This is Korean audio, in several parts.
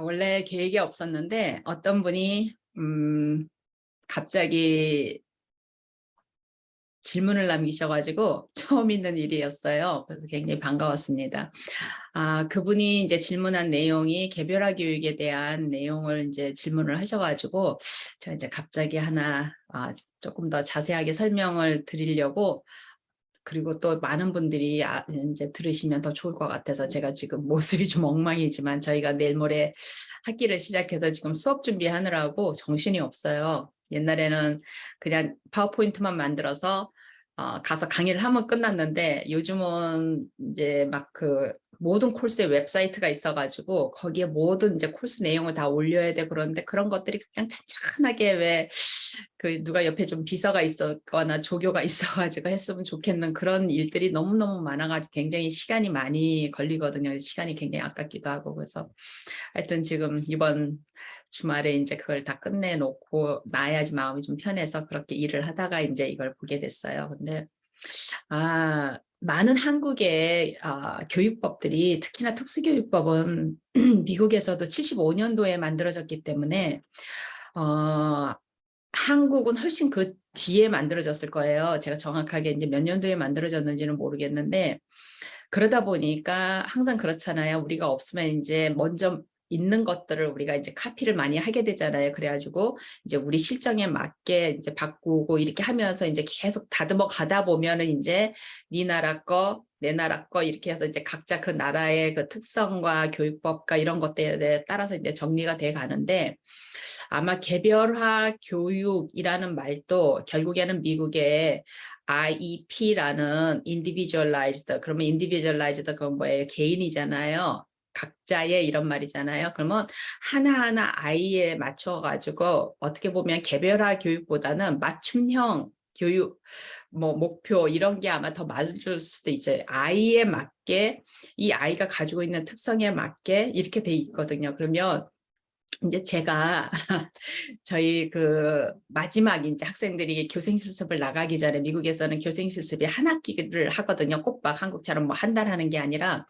원래 계획이 없었는데 어떤 분이 갑자기 질문을 남기셔가지고 처음 있는 일이었어요. 그래서 굉장히 반가웠습니다. 그분이 이제 질문한 내용이 개별화 교육에 대한 내용을 이제 질문을 하셔가지고 제가 이제 갑자기 하나 조금 더 자세하게 설명을 드리려고, 그리고 또 많은 분들이 이제 들으시면 더 좋을 것 같아서 제가 지금 모습이 좀 엉망이지만 저희가 내일 모레 학기를 시작해서 지금 수업 준비하느라고 정신이 없어요. 옛날에는 그냥 파워포인트만 만들어서 가서 강의를 하면 끝났는데, 요즘은 이제 막 그 모든 코스에 웹사이트가 있어가지고 거기에 모든 이제 코스 내용을 다 올려야 돼. 그런데 그런 것들이 그냥 찬찬하게, 왜 그 누가 옆에 좀 비서가 있었거나 조교가 있어가지고 했으면 좋겠는 그런 일들이 너무너무 많아가지고 굉장히 시간이 많이 걸리거든요. 시간이 굉장히 아깝기도 하고. 그래서 하여튼 지금 이번 주말에 이제 그걸 다 끝내놓고 나야지 마음이 좀 편해서 그렇게 일을 하다가 이제 이걸 보게 됐어요. 근데 많은 한국의 교육법들이, 특히나 특수교육법은 미국에서도 75년도에 만들어졌기 때문에 한국은 훨씬 그 뒤에 만들어졌을 거예요. 제가 정확하게 이제 몇 년도에 만들어졌는지는 모르겠는데, 그러다 보니까 항상 그렇잖아요. 우리가 없으면 이제 먼저 있는 것들을 우리가 이제 카피를 많이 하게 되잖아요. 그래가지고 이제 우리 실정에 맞게 이제 바꾸고 이렇게 하면서 이제 계속 다듬어 가다 보면은 이제 네 나라 거, 내 나라 거 이렇게 해서 이제 각자 그 나라의 그 특성과 교육법과 이런 것들에 따라서 이제 정리가 돼 가는데, 아마 개별화 교육이라는 말도 결국에는 미국의 IEP라는 individualized, 그러면 individualized 그건 뭐예요? 개인이잖아요. 각자의 이런 말이잖아요. 그러면 하나하나 아이에 맞춰가지고 어떻게 보면 개별화 교육보다는 맞춤형 교육, 뭐 목표 이런 게 아마 더 맞을 수도 있죠. 아이에 맞게, 이 아이가 가지고 있는 특성에 맞게 이렇게 돼 있거든요. 그러면 이제 제가 저희 그 마지막 이제 학생들이 교생 실습을 나가기 전에, 미국에서는 교생 실습이 한 학기를 하거든요. 꼬박, 한국처럼 뭐 한 달 하는 게 아니라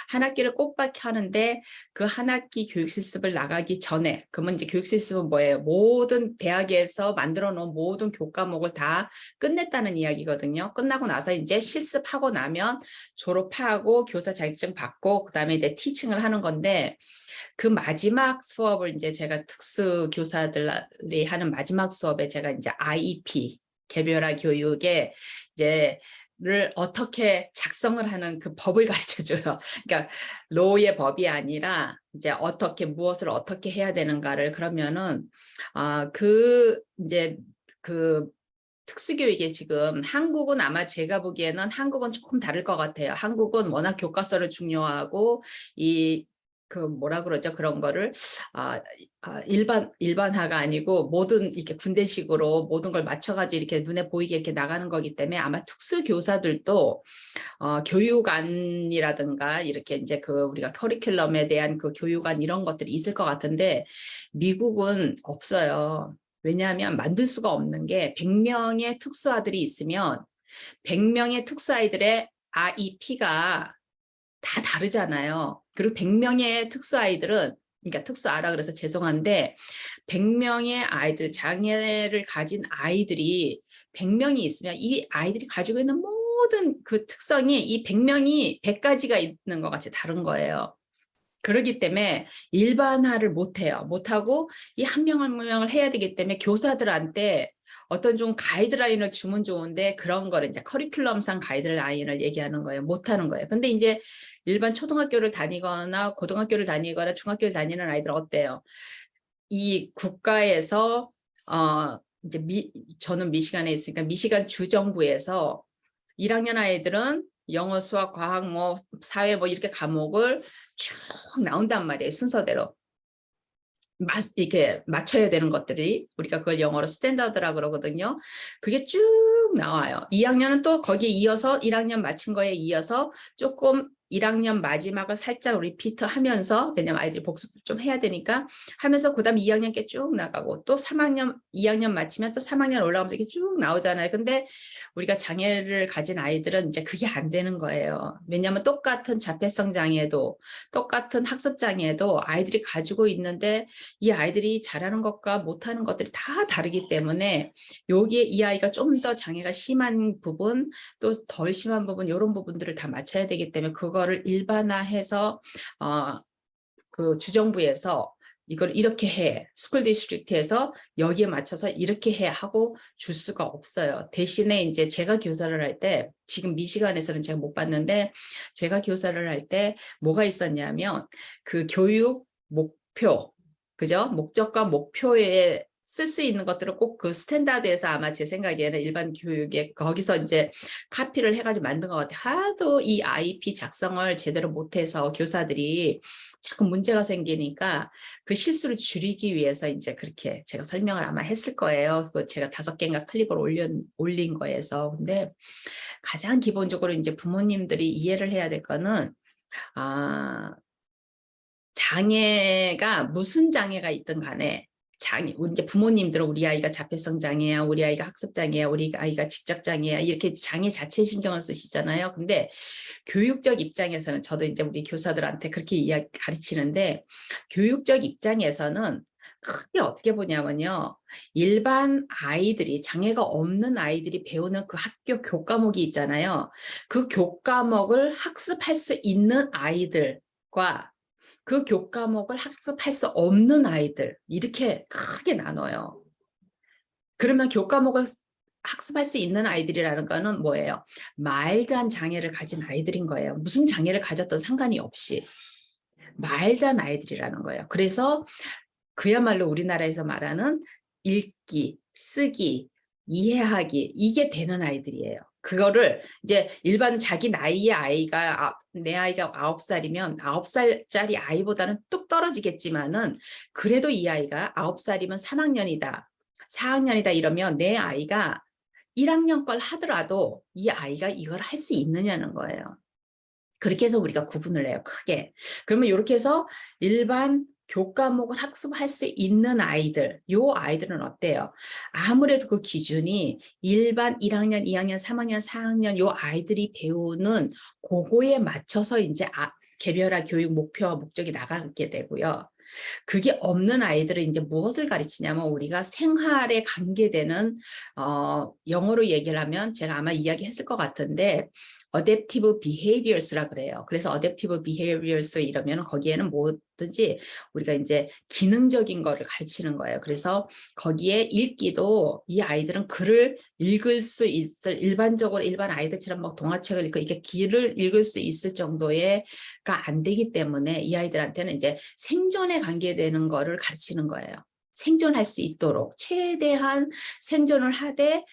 한 학기를 꼬박 하는데, 그 한 학기 교육 실습을 나가기 전에, 그러면 이제 교육 실습은 뭐예요? 모든 대학에서 만들어 놓은 모든 교과목을 다 끝냈다는 이야기거든요. 끝나고 나서 이제 실습하고 나면 졸업하고 교사 자격증 받고 그다음에 이제 티칭을 하는 건데, 그 마지막 수업을 이제 제가 특수 교사들이 하는 마지막 수업에 제가 이제 IEP, 개별화 교육에 이제 를 어떻게 작성을 하는 그 법을 가르쳐 줘요. 그러니까 로의 법이 아니라 이제 어떻게, 무엇을 어떻게 해야 되는가를. 그러면은 그 이제 그 특수교육에 지금 한국은, 아마 제가 보기에는 한국은 조금 다를 것 같아요. 한국은 워낙 교과서를 중요하고 이 그 뭐라 그러죠? 그런 거를 일반화가 아니고 모든 이렇게 군대식으로 모든 걸 맞춰가지고 이렇게 눈에 보이게 이렇게 나가는 거기 때문에, 아마 특수교사들도 교육안이라든가 이렇게 이제 그 우리가 커리큘럼에 대한 그 교육안 이런 것들이 있을 것 같은데, 미국은 없어요. 왜냐하면 만들 수가 없는 게, 100명의 특수아들이 있으면 100명의 특수아이들의 IEP가 다 다르잖아요. 그리고 100명의 특수아이들은, 그러니까 특수아라 그래서 죄송한데, 100명의 아이들, 장애를 가진 아이들이 100명이 있으면 이 아이들이 가지고 있는 모든 그 특성이 이 100명이 100가지가 있는 것 같이 다른 거예요. 그렇기 때문에 일반화를 못해요. 못하고 이 한 명 한 명을 해야 되기 때문에 교사들한테 어떤 좀 가이드라인을 주면 좋은데, 그런 거를 이제 커리큘럼상 가이드라인을 얘기하는 거예요. 못하는 거예요. 근데 이제 일반 초등학교를 다니거나 고등학교를 다니거나 중학교를 다니는 아이들은 어때요? 이 국가에서 이제 저는 미시간에 있으니까 미시간 주정부에서 1학년 아이들은 영어, 수학, 과학, 뭐 사회 뭐 이렇게 과목을 쭉 나온단 말이에요. 순서대로. 이렇게 맞춰야 되는 것들이, 우리가 그걸 영어로 스탠다드라고 그러거든요. 그게 쭉 나와요. 2학년은 또 거기에 이어서 1학년 맞춘 거에 이어서 조금 1학년 마지막을 살짝 리피트 하면서, 왜냐면 아이들이 복습 좀 해야 되니까 하면서 그다음에 2학년께 쭉 나가고 또 3학년, 2학년 마치면 또 3학년 올라가면서 이렇게 쭉 나오잖아요. 근데 우리가 장애를 가진 아이들은 이제 그게 안 되는 거예요. 왜냐하면 똑같은 자폐성 장애도 똑같은 학습 장애도 아이들이 가지고 있는데 이 아이들이 잘하는 것과 못하는 것들이 다 다르기 때문에 여기에 이 아이가 좀 더 장애가 심한 부분, 또 덜 심한 부분, 이런 부분들을 다 맞춰야 되기 때문에 그거를 일반화해서 그 주정부에서 이걸 이렇게 해, 스쿨 디스트릭트에서 여기에 맞춰서 이렇게 해 하고 줄 수가 없어요. 대신에 이제 제가 교사를 할 때, 지금 미시간에서는 제가 못 봤는데 제가 교사를 할 때 뭐가 있었냐면 그 교육 목표, 그죠? 목적과 목표에 쓸 수 있는 것들을 꼭 그 스탠다드에서 아마 제 생각에는 일반 교육에 거기서 이제 카피를 해가지고 만든 것 같아요. 하도 이 IEP 작성을 제대로 못해서 교사들이 자꾸 문제가 생기니까 그 실수를 줄이기 위해서 이제 그렇게 제가 설명을 아마 했을 거예요. 그 제가 5개인가 클립을 올린 거에서. 근데 가장 기본적으로 이제 부모님들이 이해를 해야 될 거는, 아, 장애가 무슨 장애가 있든 간에 이제 부모님들은 우리 아이가 자폐성 장애야, 우리 아이가 학습 장애야, 우리 아이가 지적 장애야, 이렇게 장애 자체에 신경을 쓰시잖아요. 근데 교육적 입장에서는 저도 이제 우리 교사들한테 그렇게 가르치는데, 교육적 입장에서는 크게 어떻게 보냐면요. 일반 아이들이, 장애가 없는 아이들이 배우는 그 학교 교과목이 있잖아요. 그 교과목을 학습할 수 있는 아이들과 그 교과목을 학습할 수 없는 아이들, 이렇게 크게 나눠요. 그러면 교과목을 학습할 수 있는 아이들이라는 거는 뭐예요? 마일드한 장애를 가진 아이들인 거예요. 무슨 장애를 가졌던 상관이 없이 마일드한 아이들이라는 거예요. 그래서 그야말로 우리나라에서 말하는 읽기, 쓰기, 이해하기, 이게 되는 아이들이에요. 그거를 이제 일반 자기 나이의 아이가, 내 아이가 9살이면 9살짜리 아이보다는 뚝 떨어지겠지만은 그래도 이 아이가 9살이면 3학년이다, 4학년이다 이러면 내 아이가 1학년 걸 하더라도 이 아이가 이걸 할 수 있느냐는 거예요. 그렇게 해서 우리가 구분을 해요, 크게. 그러면 이렇게 해서 일반 교과목을 학습할 수 있는 아이들, 요 아이들은 어때요? 아무래도 그 기준이 일반 1학년, 2학년, 3학년, 4학년 요 아이들이 배우는 그거에 맞춰서 이제 개별화 교육 목표와 목적이 나가게 되고요. 그게 없는 아이들은 이제 무엇을 가르치냐면 우리가 생활에 관계되는, 영어로 얘기를 하면 제가 아마 이야기했을 것 같은데 adaptive behaviors라 그래요. 그래서 adaptive behaviors 이러면 거기에는 뭐든지 우리가 이제 기능적인 거를 가르치는 거예요. 그래서 거기에 읽기도 이 아이들은 글을 읽을 수 있을, 일반적으로 일반 아이들처럼 뭐 동화책을 읽고 이렇게 글을 읽을 수 있을 정도가 안 되기 때문에 이 아이들한테는 이제 생존에 관계되는 거를 가르치는 거예요. 생존할 수 있도록 최대한 생존을 하되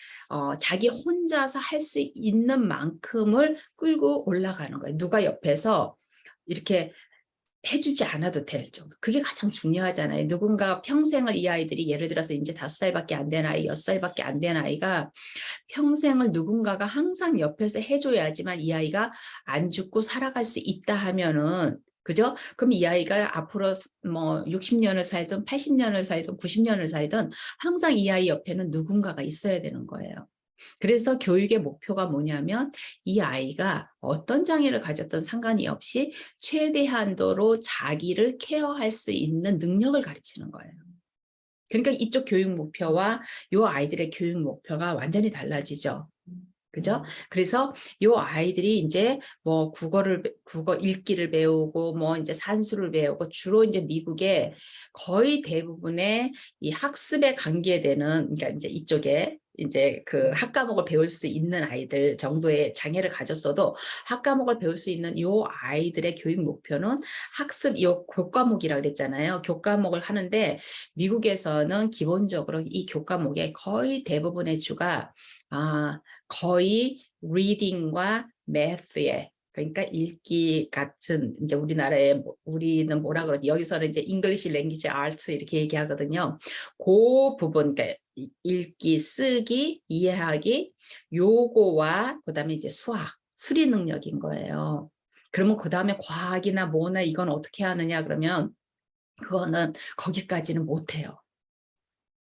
자기 혼자서 할 수 있는 만큼을 끌고 올라가는 거예요. 누가 옆에서 이렇게 해주지 않아도 될 정도. 그게 가장 중요하잖아요. 누군가 평생을 이 아이들이 예를 들어서 이제 5살밖에 안 된 아이, 6살밖에 안 된 아이가 평생을 누군가가 항상 옆에서 해줘야지만 이 아이가 안 죽고 살아갈 수 있다 하면은, 그죠? 그럼 이 아이가 앞으로 뭐 60년을 살든 80년을 살든 90년을 살든 항상 이 아이 옆에는 누군가가 있어야 되는 거예요. 그래서 교육의 목표가 뭐냐면 이 아이가 어떤 장애를 가졌던 상관이 없이 최대한도로 자기를 케어할 수 있는 능력을 가르치는 거예요. 그러니까 이쪽 교육 목표와 이 아이들의 교육 목표가 완전히 달라지죠. 그죠? 그래서 이 아이들이 이제 뭐 국어 읽기를 배우고 뭐 이제 산수를 배우고 주로 이제 미국의 거의 대부분의 이 학습에 관계되는, 그러니까 이제 이쪽에 이제 그 학과목을 배울 수 있는 아이들 정도의 장애를 가졌어도 학과목을 배울 수 있는 요 아이들의 교육 목표는 학습, 요 교과목이라고 그랬잖아요. 교과목을 하는데 미국에서는 기본적으로 이 교과목의 거의 대부분의 주가 거의 reading과 math에, 그러니까 읽기 같은, 이제 우리는 뭐라 그러지? 여기서는 이제 English Language Arts 이렇게 얘기하거든요. 그 부분, 그러니까 읽기, 쓰기, 이해하기, 요거와 그다음에 이제 수학, 수리 능력인 거예요. 그러면 그다음에 과학이나 뭐나 이건 어떻게 하느냐 그러면 그거는 거기까지는 못해요.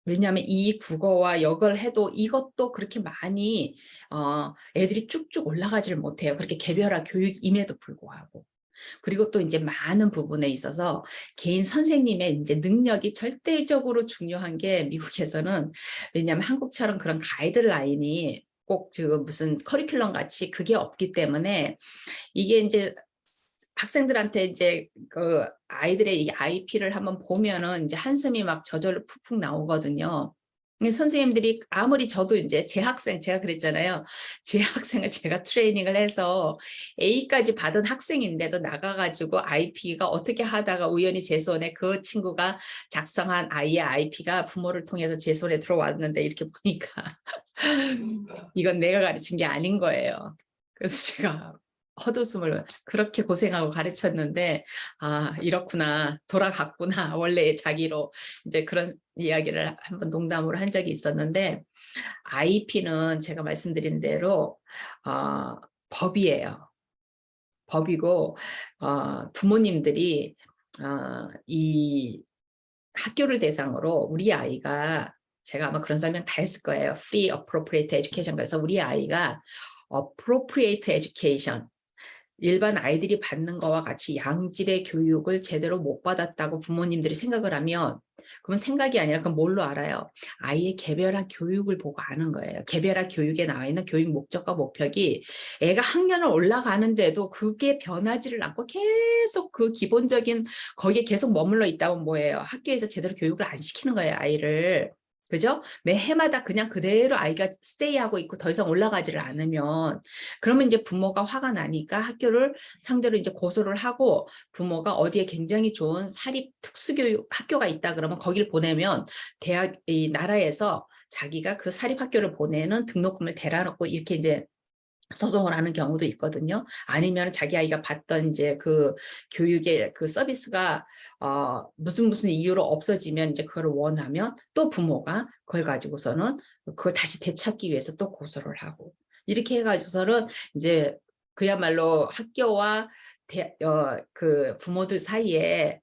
왜냐하면 이 국어와 역을 해도 이것도 그렇게 많이 애들이 쭉쭉 올라가지를 못해요. 그렇게 개별화 교육임에도 불구하고. 그리고 또 이제 많은 부분에 있어서 개인 선생님의 이제 능력이 절대적으로 중요한 게 미국에서는, 왜냐하면 한국처럼 그런 가이드라인이 꼭 지금 무슨 커리큘럼 같이 그게 없기 때문에 이게 이제 학생들한테 이제 그 아이들의 이 IP를 한번 보면은 이제 한숨이 막 저절로 푹푹 나오거든요. 선생님들이 아무리 저도 이제 제 학생, 제가 그랬잖아요. 제 학생을 제가 트레이닝을 해서 A까지 받은 학생인데도 나가가지고 IP가 어떻게 하다가 우연히 제 손에 그 친구가 작성한 아이의 IP가 부모를 통해서 제 손에 들어왔는데 이렇게 보니까 이건 내가 가르친 게 아닌 거예요. 그래서 제가 헛웃음을 그렇게 고생하고 가르쳤는데, 아, 이렇구나, 돌아갔구나, 원래의 자기로. 이제 그런 이야기를 한번 농담으로 한 적이 있었는데, IP는 제가 말씀드린 대로 법이에요. 법이고, 부모님들이 이 학교를 대상으로 우리 아이가, 제가 아마 그런 설명 다 했을 거예요. Free Appropriate Education. 그래서 우리 아이가 Appropriate Education, 일반 아이들이 받는 거와 같이 양질의 교육을 제대로 못 받았다고 부모님들이 생각을 하면, 그건 생각이 아니라 그건 뭘로 알아요? 아이의 개별화 교육을 보고 아는 거예요. 개별화 교육에 나와 있는 교육 목적과 목표가 애가 학년을 올라가는데도 그게 변하지를 않고 계속 그 기본적인 거기에 계속 머물러 있다면 뭐예요? 학교에서 제대로 교육을 안 시키는 거예요, 아이를. 그죠? 매 해마다 그냥 그대로 아이가 스테이하고 있고 더 이상 올라가지를 않으면, 그러면 이제 부모가 화가 나니까 학교를 상대로 이제 고소를 하고, 부모가 어디에 굉장히 좋은 사립 특수교육 학교가 있다 그러면 거길 보내면 이 나라에서 자기가 그 사립 학교를 보내는 등록금을 대라놓고 이렇게 이제 소송을 하는 경우도 있거든요. 아니면 자기 아이가 받던 이제 그 교육의 그 서비스가 무슨 이유로 없어지면 이제 그걸 원하면 또 부모가 그걸 가지고서는 그걸 다시 되찾기 위해서 또 고소를 하고, 이렇게 해가지고서는 이제 그야말로 학교와 그 부모들 사이에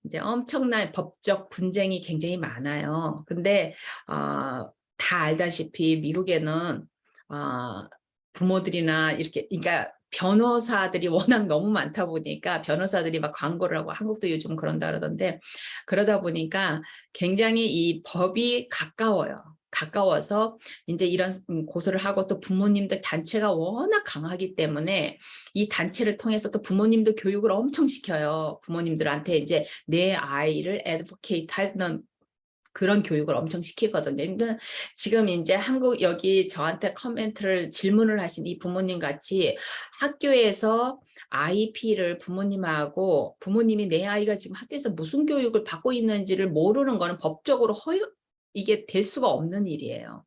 이제 엄청난 법적 분쟁이 굉장히 많아요. 근데 다 알다시피 미국에는 부모들이나 이렇게, 그러니까 변호사들이 워낙 너무 많다 보니까 변호사들이 막 광고를 하고, 한국도 요즘 그런다 그러던데, 그러다 보니까 굉장히 이 법이 가까워서 이제 이런 고소를 하고, 또 부모님들 단체가 워낙 강하기 때문에 이 단체를 통해서 또 부모님도 교육을 엄청 시켜요. 부모님들한테 이제 내 아이를 애드보케이트 하는 그런 교육을 엄청 시키거든요. 근데 지금 이제 한국 여기 저한테 질문을 하신 이 부모님 같이 학교에서 IP를 부모님하고, 부모님이 내 아이가 지금 학교에서 무슨 교육을 받고 있는지를 모르는 거는 법적으로 이게 될 수가 없는 일이에요.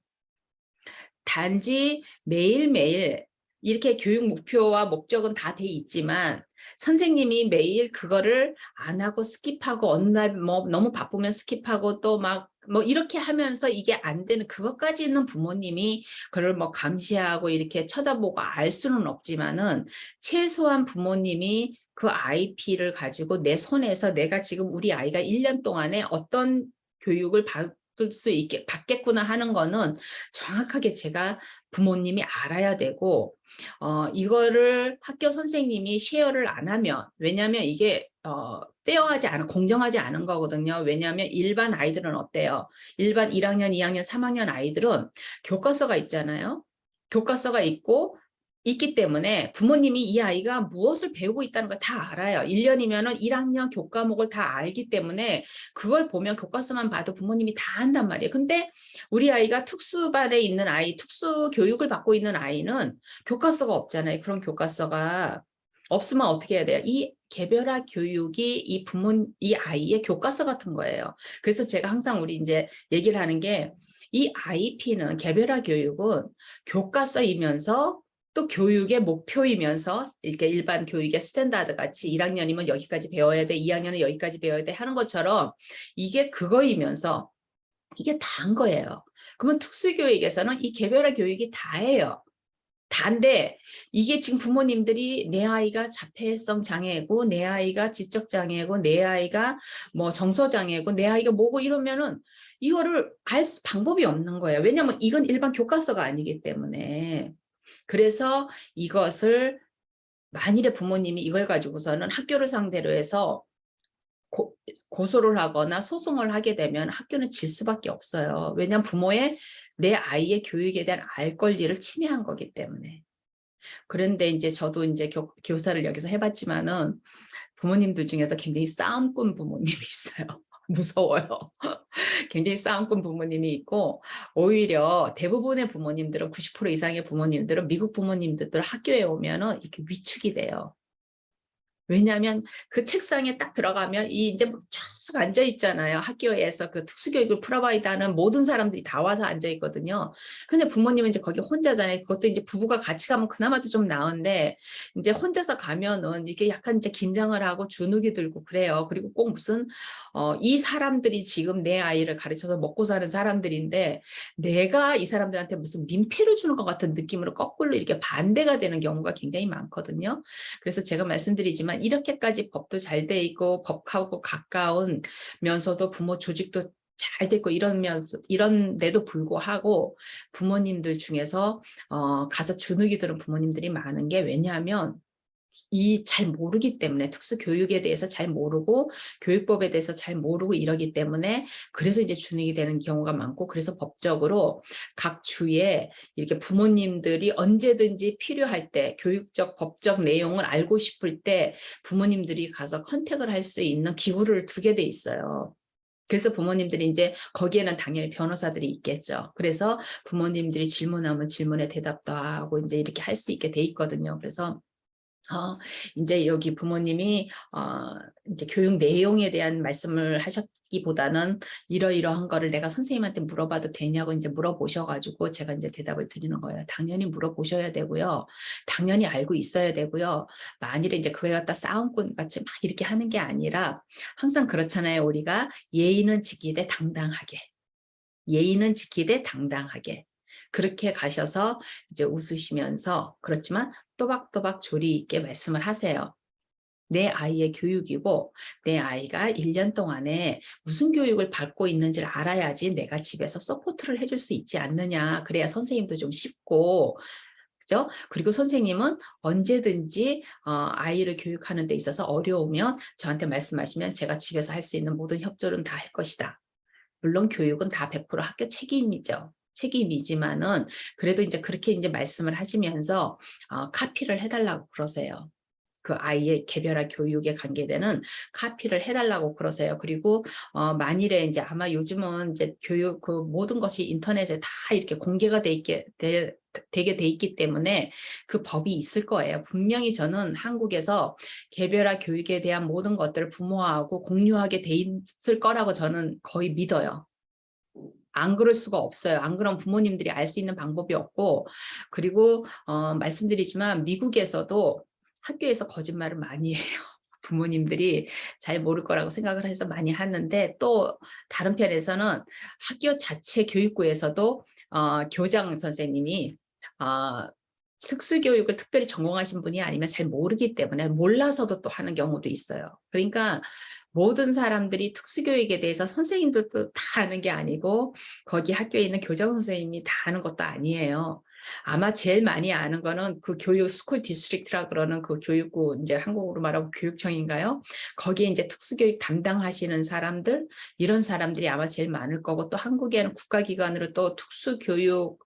단지 매일매일 이렇게 교육 목표와 목적은 다 돼 있지만 선생님이 매일 그거를 안 하고 스킵하고, 어느 날 뭐 너무 바쁘면 스킵하고 또 막 뭐 이렇게 하면서 이게 안 되는, 그것까지 있는 부모님이 그걸 뭐 감시하고 이렇게 쳐다보고 알 수는 없지만은, 최소한 부모님이 그 IP를 가지고 내 손에서 내가 지금 우리 아이가 1년 동안에 어떤 교육을 받을 수 있게 받겠구나 하는 거는 정확하게 제가 부모님이 알아야 되고, 이거를 학교 선생님이 쉐어를 안 하면, 왜냐하면 이게 페어하지 않은, 공정하지 않은 거거든요. 왜냐하면 일반 아이들은 어때요? 일반 1학년, 2학년, 3학년 아이들은 교과서가 있잖아요. 교과서가 있기 때문에 부모님이 이 아이가 무엇을 배우고 있다는 걸 다 알아요. 1년이면은 1학년 교과목을 다 알기 때문에 그걸 보면 교과서만 봐도 부모님이 다 안단 말이에요. 근데 우리 아이가 특수반에 있는 아이, 특수 교육을 받고 있는 아이는 교과서가 없잖아요. 그런 교과서가 없으면 어떻게 해야 돼요? 이 개별화 교육이 이 아이의 교과서 같은 거예요. 그래서 제가 항상 우리 이제 얘기를 하는 게, 이 IP는, 개별화 교육은 교과서이면서 또 교육의 목표이면서, 이렇게 일반 교육의 스탠다드 같이 1학년이면 여기까지 배워야 돼, 2학년은 여기까지 배워야 돼 하는 것처럼 이게 그거이면서 이게 다인 거예요. 그러면 특수교육에서는 이 개별화 교육이 다예요. 다인데 이게 지금 부모님들이 내 아이가 자폐성 장애고 내 아이가 지적 장애고 내 아이가 뭐 정서 장애고 내 아이가 뭐고 이러면은 이거를 알 방법이 없는 거예요. 왜냐하면 이건 일반 교과서가 아니기 때문에. 그래서 이것을 만일에 부모님이 이걸 가지고서는 학교를 상대로 해서 고소를 하거나 소송을 하게 되면 학교는 질 수밖에 없어요. 왜냐하면 부모의 내 아이의 교육에 대한 알 권리를 침해한 거기 때문에. 그런데 이제 저도 이제 교사를 여기서 해봤지만은 부모님들 중에서 굉장히 싸움꾼 부모님이 있어요. 무서워요. 굉장히 싸움꾼 부모님이 있고 오히려 대부분의 부모님들은 90% 이상의 부모님들은 미국 부모님들 학교에 오면은 이렇게 위축이 돼요. 왜냐하면 그 책상에 딱 들어가면 이제 쭉 앉아 있잖아요. 학교에서 그 특수교육을 프로바이드하는 모든 사람들이 다 와서 앉아 있거든요. 근데 부모님은 이제 거기 혼자잖아요. 그것도 이제 부부가 같이 가면 그나마도 좀 나은데 이제 혼자서 가면은 이게 약간 이제 긴장을 하고 주눅이 들고 그래요. 그리고 꼭 무슨 이 사람들이 지금 내 아이를 가르쳐서 먹고 사는 사람들인데 내가 이 사람들한테 무슨 민폐를 주는 것 같은 느낌으로 거꾸로 이렇게 반대가 되는 경우가 굉장히 많거든요. 그래서 제가 말씀드리지만 이렇게까지 법도 잘 돼 있고 법하고 가까운면서도 부모 조직도 잘 됐고 이런데도 불구하고 부모님들 중에서 가서 주눅이 드는 부모님들이 많은 게 왜냐하면 잘 모르기 때문에 특수교육에 대해서 잘 모르고 교육법에 대해서 잘 모르고 이러기 때문에 그래서 이제 주눅이 되는 경우가 많고 그래서 법적으로 각 주에 이렇게 부모님들이 언제든지 필요할 때 교육적 법적 내용을 알고 싶을 때 부모님들이 가서 컨택을 할 수 있는 기구를 두게 돼 있어요. 그래서 부모님들이 이제 거기에는 당연히 변호사들이 있겠죠. 그래서 부모님들이 질문하면 질문에 대답도 하고 이제 이렇게 할 수 있게 돼 있거든요. 그래서 이제 여기 부모님이 이제 교육 내용에 대한 말씀을 하셨기보다는 이러이러한 거를 내가 선생님한테 물어봐도 되냐고 이제 물어보셔가지고 제가 이제 대답을 드리는 거예요. 당연히 물어보셔야 되고요. 당연히 알고 있어야 되고요. 만일에 이제 그걸 갖다 싸움꾼 같이 막 이렇게 하는 게 아니라 항상 그렇잖아요. 우리가 예의는 지키되 당당하게. 예의는 지키되 당당하게. 그렇게 가셔서 이제 웃으시면서 그렇지만 또박또박 조리 있게 말씀을 하세요. 내 아이의 교육이고 내 아이가 1년 동안에 무슨 교육을 받고 있는지를 알아야지 내가 집에서 서포트를 해줄 수 있지 않느냐. 그래야 선생님도 좀 쉽고 그죠? 그리고 선생님은 언제든지 아이를 교육하는 데 있어서 어려우면 저한테 말씀하시면 제가 집에서 할 수 있는 모든 협조는 다 할 것이다. 물론 교육은 다 100% 학교 책임이죠. 책임이지만은 그래도 이제 그렇게 이제 말씀을 하시면서 카피를 해달라고 그러세요. 그 아이의 개별화 교육에 관계되는 카피를 해달라고 그러세요. 그리고 만일에 이제 아마 요즘은 이제 교육 그 모든 것이 인터넷에 다 이렇게 공개가 되게 돼 있기 때문에 그 법이 있을 거예요. 분명히 저는 한국에서 개별화 교육에 대한 모든 것들을 부모하고 공유하게 돼 있을 거라고 저는 거의 믿어요. 안 그럴 수가 없어요. 안 그러면 부모님들이 알 수 있는 방법이 없고 그리고 말씀드리지만 미국에서도 학교에서 거짓말을 많이 해요. 부모님들이 잘 모를 거라고 생각을 해서 많이 하는데 또 다른 편에서는 학교 자체 교육부에서도 교장 선생님이 특수교육을 특별히 전공하신 분이 아니면 잘 모르기 때문에 몰라서도 또 하는 경우도 있어요. 그러니까 모든 사람들이 특수교육에 대해서 선생님들도 다 아는 게 아니고 거기 학교에 있는 교장 선생님이 다 아는 것도 아니에요. 아마 제일 많이 아는 거는 그 교육 스쿨 디스트릭트라 그러는 그 교육부 이제 한국으로 말하면 교육청인가요? 거기에 이제 특수교육 담당하시는 사람들 이런 사람들이 아마 제일 많을 거고 또 한국에는 국가기관으로 또 특수교육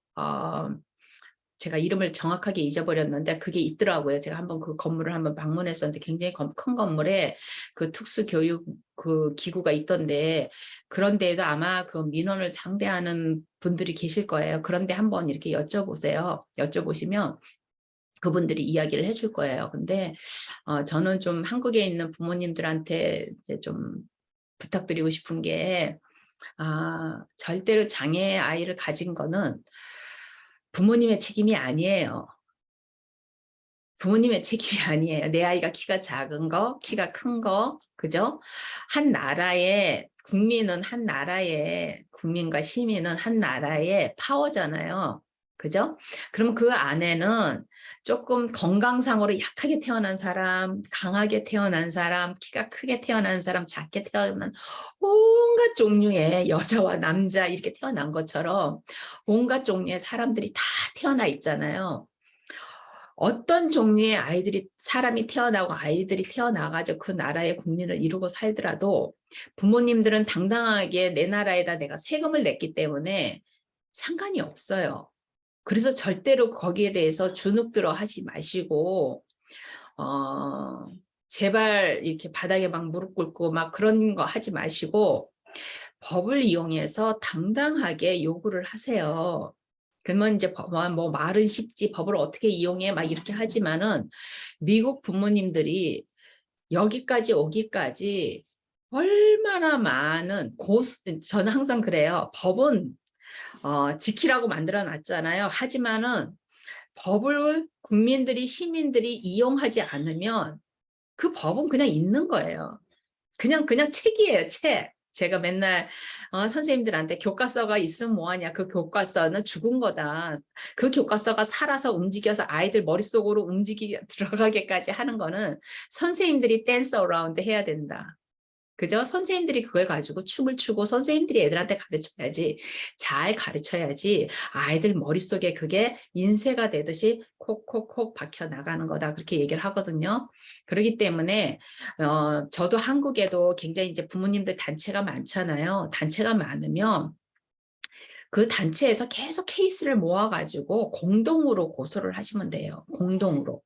제가 이름을 정확하게 잊어버렸는데 그게 있더라고요. 제가 한번 그 건물을 한번 방문했었는데 굉장히 큰 건물에 그 특수교육 그 기구가 있던데 그런 데에도 아마 그 민원을 상대하는 분들이 계실 거예요. 그런데 한번 이렇게 여쭤보세요. 여쭤보시면 그분들이 이야기를 해줄 거예요. 근데 저는 좀 한국에 있는 부모님들한테 이제 좀 부탁드리고 싶은 게 절대로 장애 아이를 가진 거는 부모님의 책임이 아니에요. 부모님의 책임이 아니에요. 내 아이가 키가 작은 거, 키가 큰 거, 그죠? 한 나라의 국민은 한 나라의 국민과 시민은 한 나라의 파워잖아요. 그죠? 그럼 그 안에는 조금 건강상으로 약하게 태어난 사람, 강하게 태어난 사람, 키가 크게 태어난 사람, 작게 태어난 온갖 종류의 여자와 남자 이렇게 태어난 것처럼 온갖 종류의 사람들이 다 태어나 있잖아요. 어떤 종류의 사람이 태어나고 아이들이 태어나가지고 그 나라의 국민을 이루고 살더라도 부모님들은 당당하게 내 나라에다 내가 세금을 냈기 때문에 상관이 없어요. 그래서 절대로 거기에 대해서 주눅들어 하지 마시고, 제발 이렇게 바닥에 막 무릎 꿇고 막 그런 거 하지 마시고, 법을 이용해서 당당하게 요구를 하세요. 그러면 이제 뭐 말은 쉽지 법을 어떻게 이용해 막 이렇게 하지만은 미국 부모님들이 여기까지 오기까지 얼마나 많은 저는 항상 그래요. 법은 지키라고 만들어 놨잖아요. 하지만은 법을 국민들이 시민들이 이용하지 않으면 그 법은 그냥 있는 거예요. 그냥 책이에요, 책. 제가 맨날 선생님들한테 교과서가 있으면 뭐하냐. 그 교과서는 죽은 거다. 그 교과서가 살아서 움직여서 아이들 머릿속으로 들어가게까지 하는 거는 선생님들이 댄스 어라운드 해야 된다. 그죠? 선생님들이 그걸 가지고 춤을 추고 선생님들이 애들한테 가르쳐야지. 잘 가르쳐야지 아이들 머릿속에 그게 인쇄가 되듯이 콕콕콕 박혀 나가는 거다. 그렇게 얘기를 하거든요. 그렇기 때문에 저도 한국에도 굉장히 이제 부모님들 단체가 많잖아요. 단체가 많으면 그 단체에서 계속 케이스를 모아가지고 공동으로 고소를 하시면 돼요. 공동으로.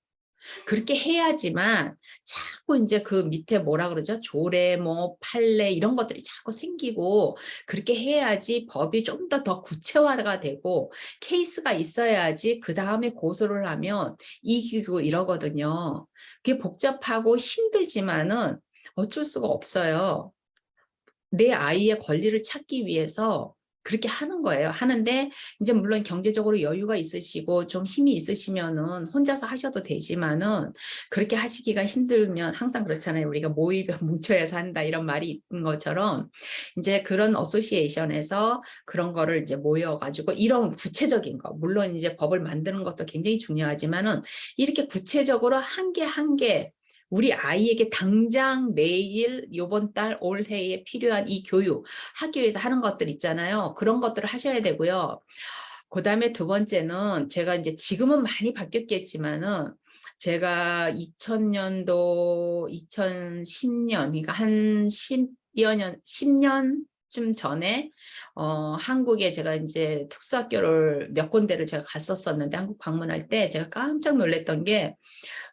그렇게 해야지만 자꾸 이제 그 밑에 뭐라 그러죠? 조례, 뭐 판례 이런 것들이 자꾸 생기고 그렇게 해야지 법이 좀 더 구체화가 되고 케이스가 있어야지 그 다음에 고소를 하면 이기고 이러거든요. 그게 복잡하고 힘들지만은 어쩔 수가 없어요. 내 아이의 권리를 찾기 위해서 그렇게 하는 거예요. 하는데 이제 물론 경제적으로 여유가 있으시고 좀 힘이 있으시면은 혼자서 하셔도 되지만은 그렇게 하시기가 힘들면 항상 그렇잖아요. 우리가 모이면 뭉쳐야 산다 이런 말이 있는 것처럼 이제 그런 어소시에이션에서 그런 거를 이제 모여가지고 이런 구체적인 거 물론 이제 법을 만드는 것도 굉장히 중요하지만은 이렇게 구체적으로 한 개 한 개 우리 아이에게 당장 매일 요번 달 올해에 필요한 이 교육 학교에서 하는 것들 있잖아요. 그런 것들을 하셔야 되고요. 그다음에 두 번째는 제가 이제 지금은 많이 바뀌었겠지만은 제가 2000년도 2010년 그러니까 한 10여 년 10년쯤 전에 한국에 제가 이제 특수학교를 몇 군데를 제가 갔었었는데 한국 방문할 때 제가 깜짝 놀랐던 게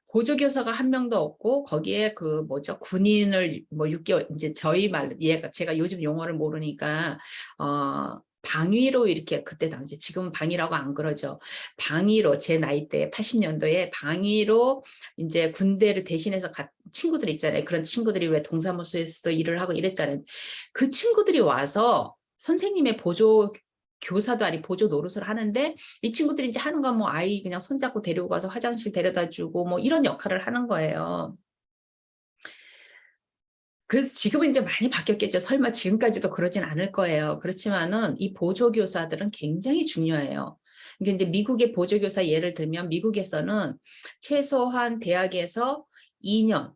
보조교사가 한 명도 없고 거기에 그 뭐죠 군인을 뭐 6개월 이제 저희 말 얘가 제가 요즘 용어를 모르니까 방위로 이렇게 그때 당시 지금은 방위라고 안 그러죠. 방위로 제 나이 때 80년도에 방위로 이제 군대를 대신해서 간 친구들 있잖아요. 그런 친구들이 왜 동사무소에서도 일을 하고 이랬잖아요. 그 친구들이 와서 선생님의 보조 교사도 아니 보조 노릇을 하는데 이 친구들이 이제 하는 건 뭐 아이 그냥 손잡고 데리고 가서 화장실 데려다 주고 뭐 이런 역할을 하는 거예요. 그래서 지금은 이제 많이 바뀌었겠죠. 설마 지금까지도 그러진 않을 거예요. 그렇지만은 이 보조교사들은 굉장히 중요해요. 이게 이제 미국의 보조교사 예를 들면 미국에서는 최소한 대학에서 2년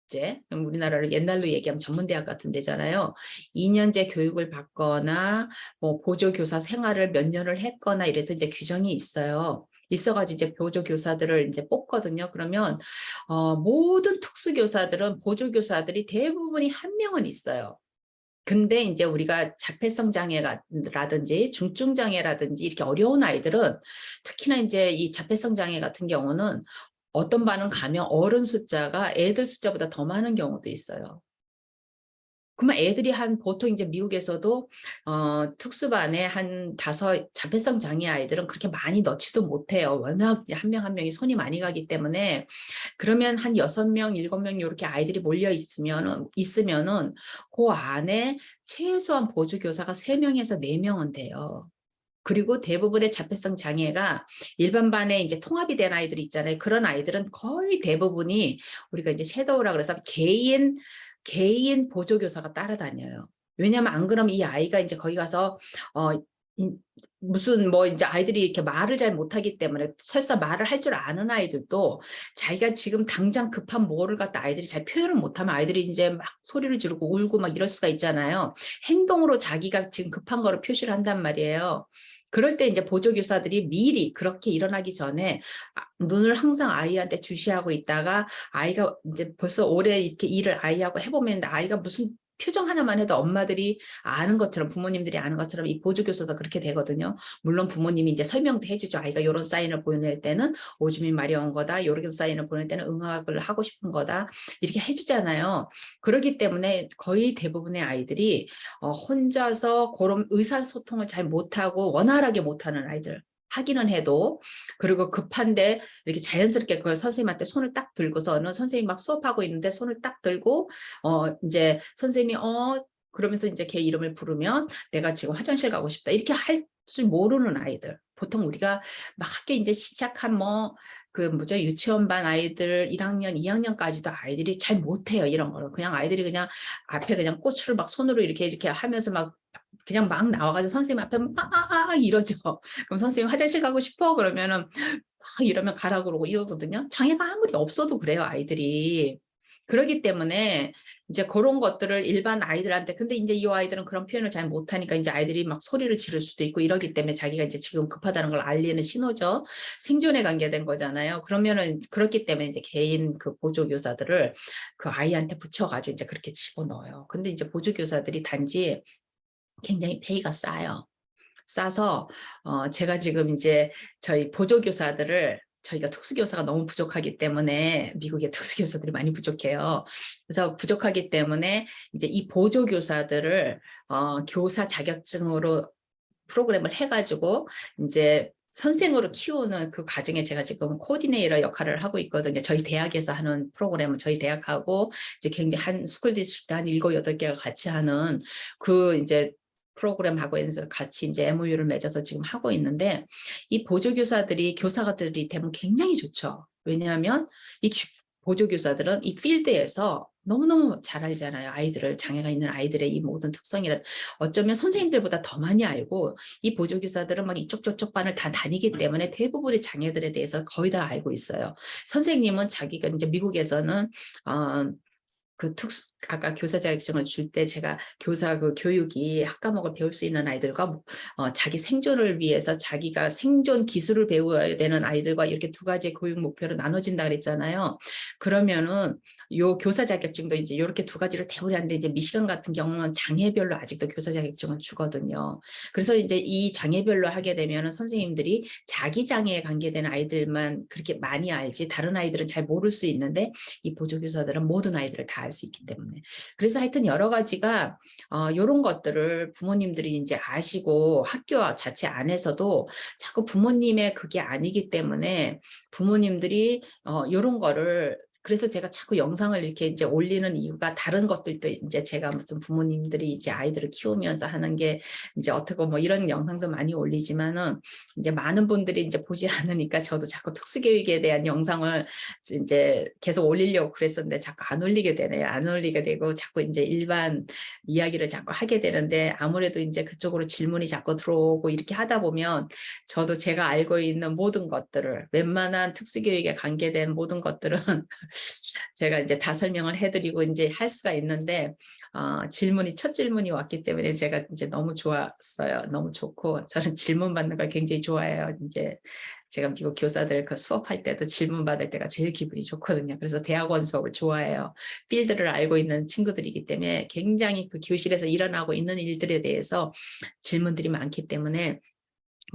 제 우리나라를 옛날로 얘기하면 전문대학 같은 데잖아요. 2년제 교육을 받거나 뭐 보조교사 생활을 몇 년을 했거나 이래서 이제 규정이 있어요. 있어가지고 이제 보조교사들을 이제 뽑거든요. 그러면 모든 특수교사들은 보조교사들이 대부분이 한 명은 있어요. 근데 이제 우리가 자폐성 장애라든지 중증 장애라든지 이렇게 어려운 아이들은 특히나 이제 이 자폐성 장애 같은 경우는 어떤 반은 가면 어른 숫자가 애들 숫자보다 더 많은 경우도 있어요. 그러면 애들이 보통 이제 미국에서도 특수반에 한 5 자폐성 장애 아이들은 그렇게 많이 넣지도 못해요. 워낙 한 명 한 명이 손이 많이 가기 때문에 그러면 한 6명, 7명 이렇게 아이들이 몰려 있으면은 그 안에 최소한 보조교사가 3명에서 4명은 돼요. 그리고 대부분의 자폐성 장애가 일반 반에 이제 통합이 된 아이들이 있잖아요. 그런 아이들은 거의 대부분이 우리가 이제 섀도우라 그래서 개인 보조교사가 따라다녀요. 왜냐하면 안 그러면 이 아이가 이제 거기 가서 무슨 뭐 이제 아이들이 이렇게 말을 잘 못하기 때문에 설사 말을 할 줄 아는 아이들도 자기가 지금 당장 급한 뭐를 갖다 아이들이 잘 표현을 못하면 아이들이 이제 막 소리를 지르고 울고 막 이럴 수가 있잖아요. 행동으로 자기가 지금 급한 거를 표시를 한단 말이에요. 그럴 때 이제 보조교사들이 미리 그렇게 일어나기 전에 눈을 항상 아이한테 주시하고 있다가 아이가 이제 벌써 오래 이렇게 일을 아이하고 해보면 아이가 무슨 표정 하나만 해도 엄마들이 아는 것처럼 부모님들이 아는 것처럼 이 보조교사도 그렇게 되거든요. 물론 부모님이 이제 설명도 해주죠. 아이가 이런 사인을 보낼 때는 오줌이 마려운 거다. 이런 사인을 보낼 때는 응학을 하고 싶은 거다. 이렇게 해주잖아요. 그렇기 때문에 거의 대부분의 아이들이 혼자서 그런 의사소통을 잘 못하고 원활하게 못하는 아이들. 하기는 해도 그리고 급한데 이렇게 자연스럽게 그걸 선생님한테 손을 딱 들고서는 선생님이 막 수업하고 있는데 손을 딱 들고 이제 선생님이 그러면서 이제 걔 이름을 부르면 내가 지금 화장실 가고 싶다 이렇게 할 줄 모르는 아이들 보통 우리가 막 학교 이제 시작한 뭐 그 뭐죠 유치원반 아이들 1학년 2학년까지도 아이들이 잘 못해요 이런 거를 그냥 아이들이 그냥 앞에 그냥 꼬추를 막 손으로 이렇게 하면서 막 그냥 막 나와가지고 선생님 앞에 이러죠. 그럼 선생님 화장실 가고 싶어 그러면은 막 이러면 가라 그러고 이러거든요. 장애가 아무리 없어도 그래요 아이들이. 그러기 때문에 이제 그런 것들을 일반 아이들한테 근데 이제 이 아이들은 그런 표현을 잘 못하니까 이제 아이들이 막 소리를 지를 수도 있고 이러기 때문에 자기가 이제 지금 급하다는 걸 알리는 신호죠. 생존에 관계된 거잖아요. 그러면은 그렇기 때문에 이제 개인 그 보조교사들을 그 아이한테 붙여가지고 이제 그렇게 집어넣어요. 근데 이제 보조교사들이 단지 굉장히 페이가 싸요. 싸서 제가 지금 이제 저희 보조교사들을 저희가 특수교사가 너무 부족하기 때문에 미국의 특수교사들이 많이 부족해요. 그래서 부족하기 때문에 이제 이 보조교사들을 교사 자격증으로 프로그램을 해가지고 이제 선생으로 키우는 그 과정에 제가 지금 코디네이터 역할을 하고 있거든요. 저희 대학에서 하는 프로그램은 저희 대학하고 이제 굉장히 한 스쿨 디스트릭트 한 7, 8개가 같이 하는 그 이제 프로그램하고 해서 같이 이제 MOU를 맺어서 지금 하고 있는데 이 보조교사들이 교사들이 되면 굉장히 좋죠. 왜냐하면 이 보조교사들은 이 필드에서 너무너무 잘 알잖아요. 아이들을 장애가 있는 아이들의 이 모든 특성이라 어쩌면 선생님들보다 더 많이 알고 이 보조교사들은 막 이쪽 저쪽 반을 다 다니기 때문에 대부분의 장애들에 대해서 거의 다 알고 있어요. 선생님은 자기가 이제 미국에서는 그 아까 교사 자격증을 줄 때 제가 교사 그 교육이 학과목을 배울 수 있는 아이들과 자기 생존을 위해서 자기가 생존 기술을 배워야 되는 아이들과 이렇게 두 가지 교육 목표로 나눠진다 그랬잖아요. 그러면은 요 교사 자격증도 이제 이렇게 두 가지를 대우를 하는데 이제 미시간 같은 경우는 장애별로 아직도 교사 자격증을 주거든요. 그래서 이제 이 장애별로 하게 되면은 선생님들이 자기 장애에 관계된 아이들만 그렇게 많이 알지 다른 아이들은 잘 모를 수 있는데 이 보조교사들은 모든 아이들을 다 알 수 있기 때문에 그래서 하여튼 여러 가지가 이런 것들을 부모님들이 이제 아시고 학교 자체 안에서도 자꾸 부모님의 그게 아니기 때문에 부모님들이 이런 거를 그래서 제가 자꾸 영상을 이렇게 이제 올리는 이유가 다른 것들도 이제 제가 무슨 부모님들이 이제 아이들을 키우면서 하는 게 이제 어떻게 뭐 이런 영상도 많이 올리지만은 이제 많은 분들이 이제 보지 않으니까 저도 자꾸 특수교육에 대한 영상을 이제 계속 올리려고 그랬었는데 자꾸 안 올리게 되네요. 안 올리게 되고 자꾸 이제 일반 이야기를 자꾸 하게 되는데 아무래도 이제 그쪽으로 질문이 자꾸 들어오고 이렇게 하다 보면 저도 제가 알고 있는 모든 것들을 웬만한 특수교육에 관계된 모든 것들은 제가 이제 다 설명을 해드리고 이제 할 수가 있는데 첫 질문이 왔기 때문에 제가 이제 너무 좋았어요. 너무 좋고 저는 질문 받는 걸 굉장히 좋아해요. 이제 제가 미국 교사들 그 수업할 때도 질문 받을 때가 제일 기분이 좋거든요. 그래서 대학원 수업을 좋아해요. 필드를 알고 있는 친구들이기 때문에 굉장히 그 교실에서 일어나고 있는 일들에 대해서 질문들이 많기 때문에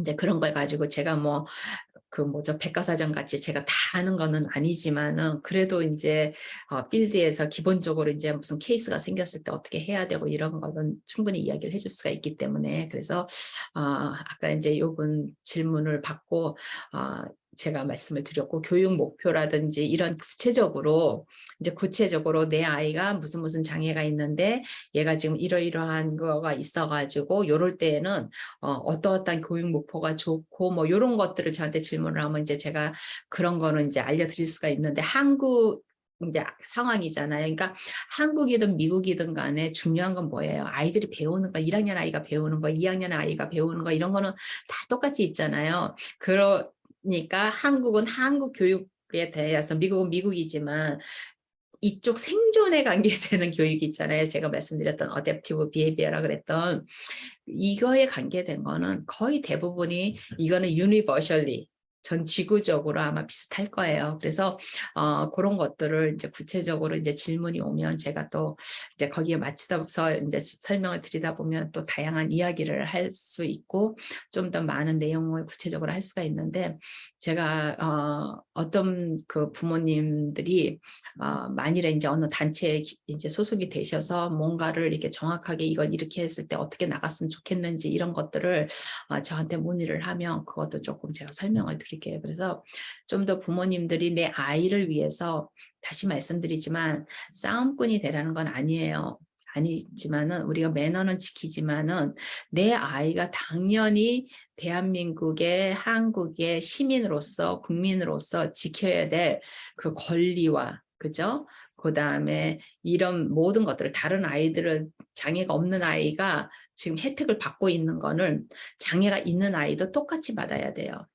이제 그런 걸 가지고 제가 뭐 그 뭐죠 백과사전 같이 제가 다 아는 거는 아니지만은 그래도 이제 필드에서 기본적으로 이제 무슨 케이스가 생겼을 때 어떻게 해야 되고 이런 거는 충분히 이야기를 해줄 수가 있기 때문에 그래서 아까 이제 요번 질문을 받고 제가 말씀을 드렸고 교육 목표라든지 이런 구체적으로 내 아이가 무슨 장애가 있는데 얘가 지금 이러이러한 거가 있어가지고 요럴 때에는 어떠한 교육 목표가 좋고 뭐 이런 것들을 저한테 질문을 하면 이제 제가 그런 거는 이제 알려드릴 수가 있는데 한국 이제 상황이잖아요. 그러니까 한국이든 미국이든 간에 중요한 건 뭐예요? 아이들이 배우는 거, 1학년 아이가 배우는 거, 2학년 아이가 배우는 거 이런 거는 다 똑같이 있잖아요. 그러니까 한국은 한국 교육에 대해서 미국은 미국이지만 이쪽 생존에 관계되는 교육이 있잖아요. 제가 말씀드렸던 어댑티브 비헤비어라 그랬던 이거에 관계된 거는 거의 대부분이 이거는 유니버셜리 전 지구적으로 아마 비슷할 거예요. 그래서 그런 것들을 이제 구체적으로 이제 질문이 오면 제가 또 이제 거기에 맞춰서 이제 설명을 드리다 보면 또 다양한 이야기를 할 수 있고 좀 더 많은 내용을 구체적으로 할 수가 있는데 제가 어떤 그 부모님들이 만일에 이제 어느 단체에 이제 소속이 되셔서 뭔가를 이렇게 정확하게 이걸 이렇게 했을 때 어떻게 나갔으면 좋겠는지 이런 것들을 저한테 문의를 하면 그것도 조금 제가 설명을 드릴게요. 그래서 좀 더 부모님들이 내 아이를 위해서 다시 말씀드리지만 싸움꾼이 되라는 건 아니에요. 아니지만은 우리가 매너는 지키지만은 내 아이가 당연히 대한민국의 한국의 시민으로서 국민으로서 지켜야 될 그 권리와 그죠? 그다음에 이런 모든 것들을 다른 아이들은 장애가 없는 아이가 지금 혜택을 받고 있는 거는 장애가 있는 아이도 똑같이 받아야 돼요.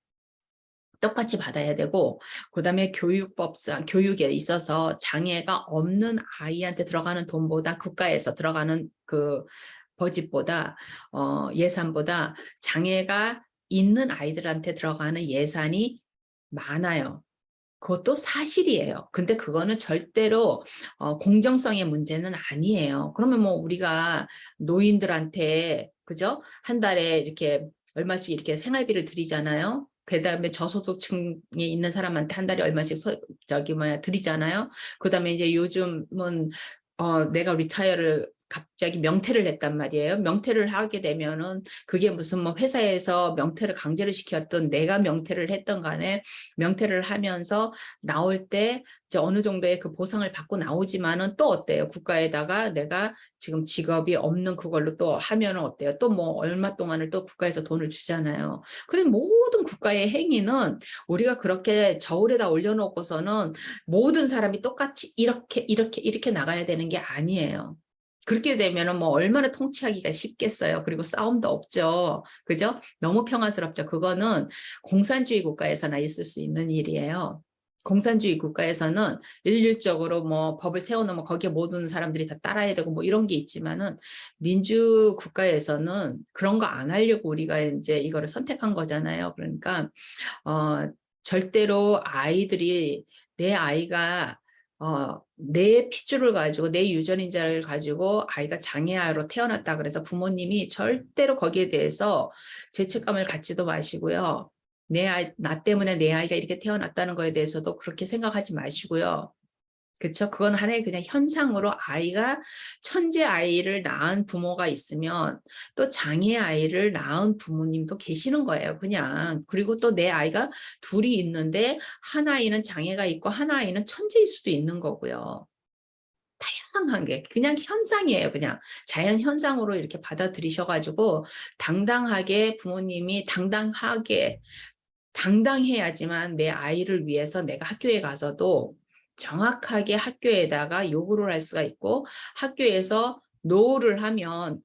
똑같이 받아야 되고 그다음에 교육법상 교육에 있어서 장애가 없는 아이한테 들어가는 돈보다 국가에서 들어가는 그 버짓보다 예산보다 장애가 있는 아이들한테 들어가는 예산이 많아요. 그것도 사실이에요. 근데 그거는 절대로 공정성의 문제는 아니에요. 그러면 뭐 우리가 노인들한테 그죠? 한 달에 이렇게 얼마씩 이렇게 생활비를 드리잖아요. 그다음에 저소득층에 있는 사람한테 한 달에 얼마씩 드리잖아요. 그다음에 이제 요즘은 내가 리타이어를 갑자기 명퇴를 했단 말이에요. 명퇴를 하게 되면은 그게 무슨 뭐 회사에서 명퇴를 강제로 시켰던 내가 명퇴를 했던 간에 명퇴를 하면서 나올 때 이제 어느 정도의 그 보상을 받고 나오지만은 또 어때요? 국가에다가 내가 지금 직업이 없는 그걸로 또 하면은 어때요? 또 뭐 얼마 동안을 또 국가에서 돈을 주잖아요. 그래 모든 국가의 행위는 우리가 그렇게 저울에다 올려놓고서는 모든 사람이 똑같이 이렇게 나가야 되는 게 아니에요. 그렇게 되면은 뭐 얼마나 통치하기가 쉽겠어요. 그리고 싸움도 없죠. 그죠? 너무 평화스럽죠. 그거는 공산주의 국가에서나 있을 수 있는 일이에요. 공산주의 국가에서는 일률적으로 뭐 법을 세워놓으면 거기에 모든 사람들이 다 따라야 되고 뭐 이런 게 있지만은 민주 국가에서는 그런 거 안 하려고 우리가 이제 이거를 선택한 거잖아요. 그러니까 절대로 아이들이 내 아이가 내 핏줄을 가지고 내 유전인자를 가지고 아이가 장애아로 태어났다 그래서 부모님이 절대로 거기에 대해서 죄책감을 갖지도 마시고요. 나 때문에 내 아이가 이렇게 태어났다는 거에 대해서도 그렇게 생각하지 마시고요. 그렇죠? 그건 하나의 그냥 현상으로 아이가 천재 아이를 낳은 부모가 있으면 또 장애 아이를 낳은 부모님도 계시는 거예요. 그냥. 그리고 또 내 아이가 둘이 있는데 한 아이는 장애가 있고 한 아이는 천재일 수도 있는 거고요. 다양한 게 그냥 현상이에요. 그냥 자연 현상으로 이렇게 받아들이셔가지고 당당하게 부모님이 당당해야지만 내 아이를 위해서 내가 학교에 가서도 정확하게 학교에다가 요구를 할 수가 있고 학교에서 노를 하면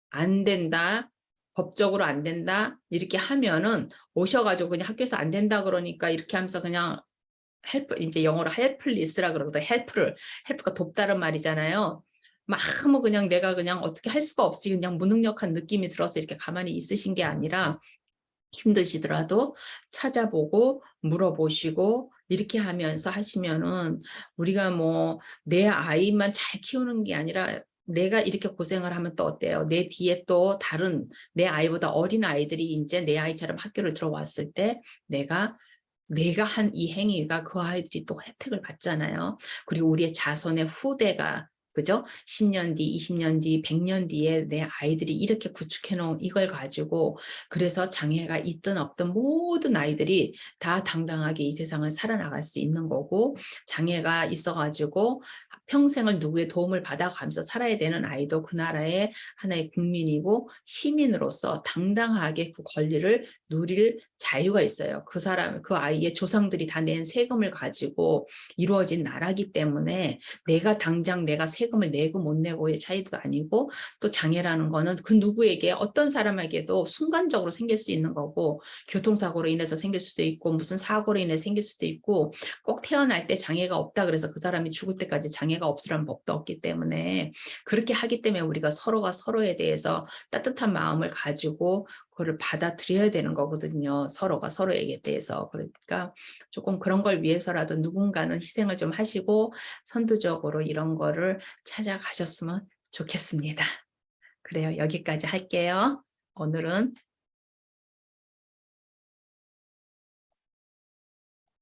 안 된다. 법적으로 안 된다. 이렇게 하면은 오셔가지고 그냥 학교에서 안 된다 그러니까 이렇게 하면서 그냥 헬프 이제 영어로 헬플리스라 그러거든. 헬프가 돕다는 말이잖아요. 막 뭐 그냥 내가 그냥 어떻게 할 수가 없이 그냥 무능력한 느낌이 들어서 이렇게 가만히 있으신 게 아니라 힘드시더라도 찾아보고 물어보시고 이렇게 하면서 하시면은 우리가 뭐 내 아이만 잘 키우는 게 아니라 내가 이렇게 고생을 하면 또 어때요? 내 뒤에 또 다른 내 아이보다 어린 아이들이 이제 내 아이처럼 학교를 들어왔을 때 내가 한 이 행위가 그 아이들이 또 혜택을 받잖아요. 그리고 우리의 자손의 후대가 그죠? 10년 뒤, 20년 뒤, 100년 뒤에 내 아이들이 이렇게 구축해 놓은 이걸 가지고 그래서 장애가 있든 없든 모든 아이들이 다 당당하게 이 세상을 살아나갈 수 있는 거고 장애가 있어 가지고 평생을 누구의 도움을 받아가면서 살아야 되는 아이도 그 나라의 하나의 국민이고 시민으로서 당당하게 그 권리를 누릴 자유가 있어요. 그 사람, 그 아이의 조상들이 다 낸 세금을 가지고 이루어진 나라기 때문에 내가 세금을 내고 못 내고의 차이도 아니고 또 장애라는 거는 그 누구에게 어떤 사람에게도 순간적으로 생길 수 있는 거고 교통사고로 인해서 생길 수도 있고 무슨 사고로 인해 생길 수도 있고 꼭 태어날 때 장애가 없다 그래서 그 사람이 죽을 때까지 장애가 없으라는 법도 없기 때문에 그렇게 하기 때문에 우리가 서로가 서로에 대해서 따뜻한 마음을 가지고 그거를 받아들여야 되는 거거든요. 서로가 서로에게 대해서. 그러니까 조금 그런 걸 위해서라도 누군가는 희생을 좀 하시고 선두적으로 이런 거를 찾아가셨으면 좋겠습니다. 그래요. 여기까지 할게요. 오늘은